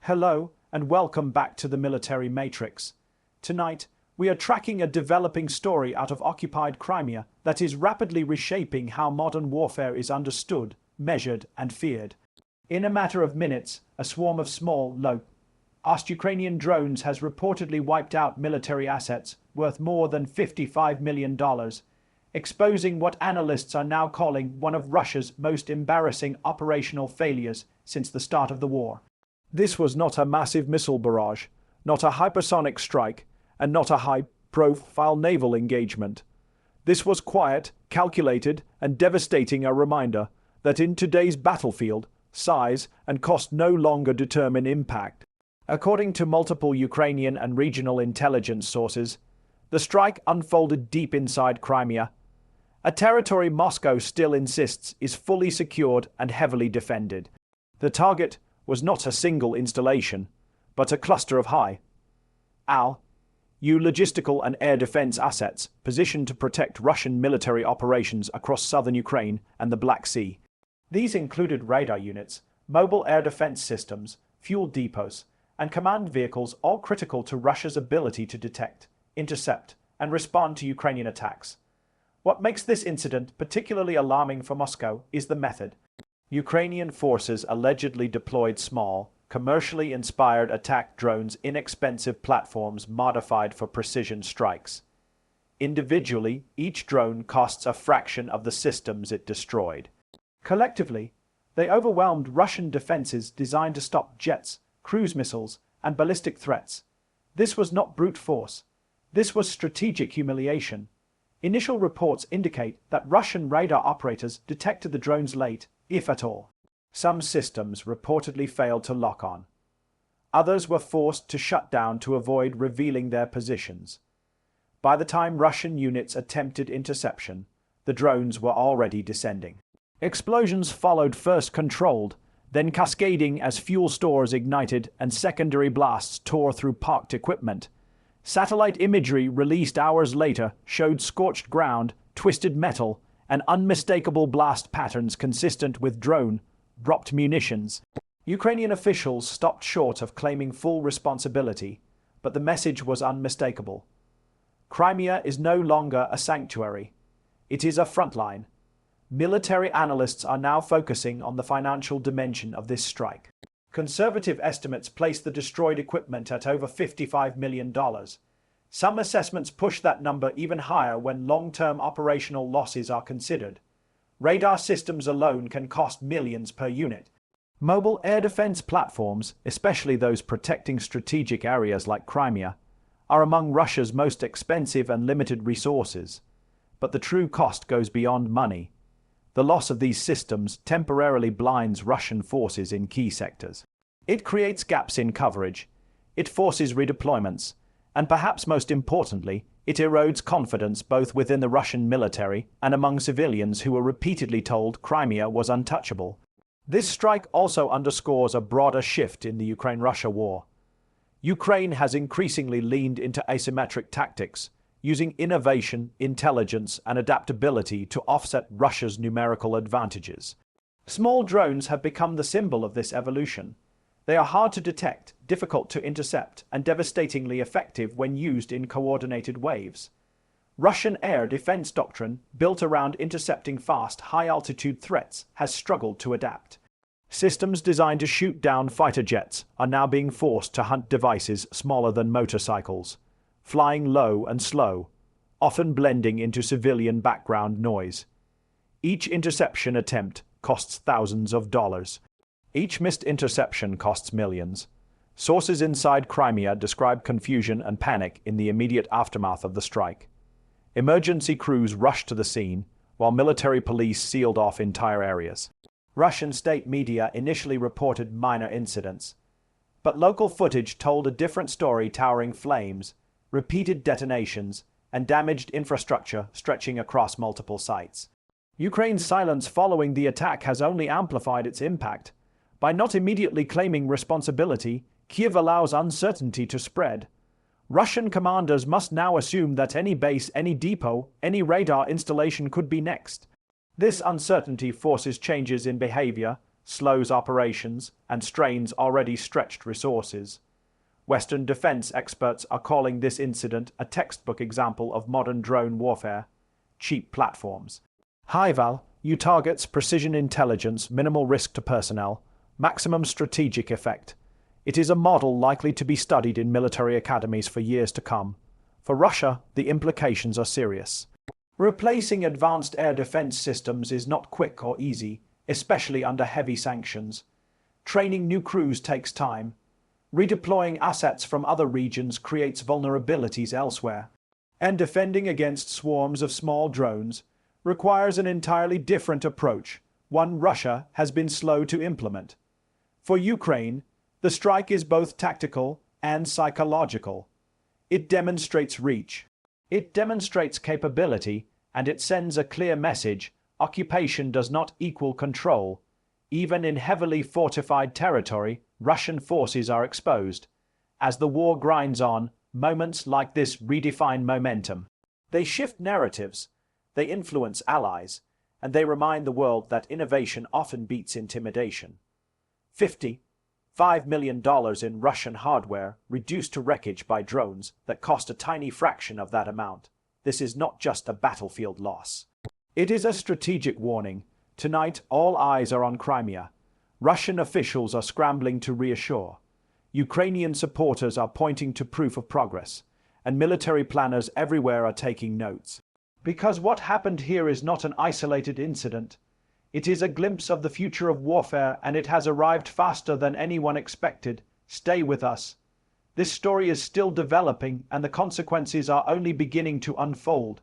Hello, and welcome back to the Military Matrix. Tonight, we are tracking a developing story out of occupied Crimea that is rapidly reshaping how modern warfare is understood, measured, and feared. In a matter of minutes, a swarm of small, low-cost Ukrainian drones has reportedly wiped out military assets worth more than $55 million, exposing what analysts are now calling one of Russia's most embarrassing operational failures since the start of the war. This was not a massive missile barrage, not a hypersonic strike, and not a high-profile naval engagement. This was quiet, calculated, and devastating, a reminder that in today's battlefield, size and cost no longer determine impact. According to multiple Ukrainian and regional intelligence sources, the strike unfolded deep inside Crimea, a territory Moscow still insists is fully secured and heavily defended. The target was not a single installation, but a cluster of high-altitude logistical and air defense assets positioned to protect Russian military operations across southern Ukraine and the Black Sea. These included radar units, mobile air defense systems, fuel depots, and command vehicles, all critical to Russia's ability to detect, intercept, and respond to Ukrainian attacks. What makes this incident particularly alarming for Moscow is the method. Ukrainian forces allegedly deployed small, commercially inspired attack drones, inexpensive platforms modified for precision strikes. Individually, each drone costs a fraction of the systems it destroyed. Collectively, they overwhelmed Russian defenses designed to stop jets, cruise missiles, and ballistic threats. This was not brute force. This was strategic humiliation. Initial reports indicate that Russian radar operators detected the drones late, if at all. Some systems reportedly failed to lock on. Others were forced to shut down to avoid revealing their positions. By the time Russian units attempted interception, the drones were already descending. Explosions followed, first controlled, then cascading as fuel stores ignited and secondary blasts tore through parked equipment. Satellite imagery released hours later showed scorched ground, twisted metal, and unmistakable blast patterns consistent with drone-dropped munitions. Ukrainian officials stopped short of claiming full responsibility, but the message was unmistakable. Crimea is no longer a sanctuary. It is a frontline. Military analysts are now focusing on the financial dimension of this strike. Conservative estimates place the destroyed equipment at over $55 million. Some assessments push that number even higher when long-term operational losses are considered. Radar systems alone can cost millions per unit. Mobile air defense platforms, especially those protecting strategic areas like Crimea, are among Russia's most expensive and limited resources. But the true cost goes beyond money. The loss of these systems temporarily blinds Russian forces in key sectors. It creates gaps in coverage. It forces redeployments. And perhaps most importantly, it erodes confidence both within the Russian military and among civilians who were repeatedly told Crimea was untouchable. This strike also underscores a broader shift in the Ukraine-Russia war. Ukraine has increasingly leaned into asymmetric tactics, using innovation, intelligence, and adaptability to offset Russia's numerical advantages. Small drones have become the symbol of this evolution. They are hard to detect, difficult to intercept, and devastatingly effective when used in coordinated waves. Russian air defense doctrine, built around intercepting fast, high-altitude threats, has struggled to adapt. Systems designed to shoot down fighter jets are now being forced to hunt devices smaller than motorcycles, flying low and slow, often blending into civilian background noise. Each interception attempt costs thousands of dollars. Each missed interception costs millions. Sources inside Crimea describe confusion and panic in the immediate aftermath of the strike. Emergency crews rushed to the scene, while military police sealed off entire areas. Russian state media initially reported minor incidents, but local footage told a different story: towering flames, repeated detonations, and damaged infrastructure stretching across multiple sites. Ukraine's silence following the attack has only amplified its impact. By not immediately claiming responsibility, Kiev allows uncertainty to spread. Russian commanders must now assume that any base, any depot, any radar installation could be next. This uncertainty forces changes in behavior, slows operations, and strains already stretched resources. Western defense experts are calling this incident a textbook example of modern drone warfare. Cheap platforms. High-value targets, precision intelligence, minimal risk to personnel, maximum strategic effect. It is a model likely to be studied in military academies for years to come. For Russia, the implications are serious. Replacing advanced air defense systems is not quick or easy, especially under heavy sanctions. Training new crews takes time. Redeploying assets from other regions creates vulnerabilities elsewhere. And defending against swarms of small drones requires an entirely different approach, one Russia has been slow to implement. For Ukraine, the strike is both tactical and psychological. It demonstrates reach. It demonstrates capability, and it sends a clear message: occupation does not equal control. Even in heavily fortified territory, Russian forces are exposed. As the war grinds on, moments like this redefine momentum. They shift narratives, they influence allies, and they remind the world that innovation often beats intimidation. $55 million in Russian hardware reduced to wreckage by drones that cost a tiny fraction of that amount. This is not just a battlefield loss. It is a strategic warning. Tonight, all eyes are on Crimea. Russian officials are scrambling to reassure. Ukrainian supporters are pointing to proof of progress, and military planners everywhere are taking notes. Because what happened here is not an isolated incident. It is a glimpse of the future of warfare, and it has arrived faster than anyone expected. Stay with us. This story is still developing, and the consequences are only beginning to unfold.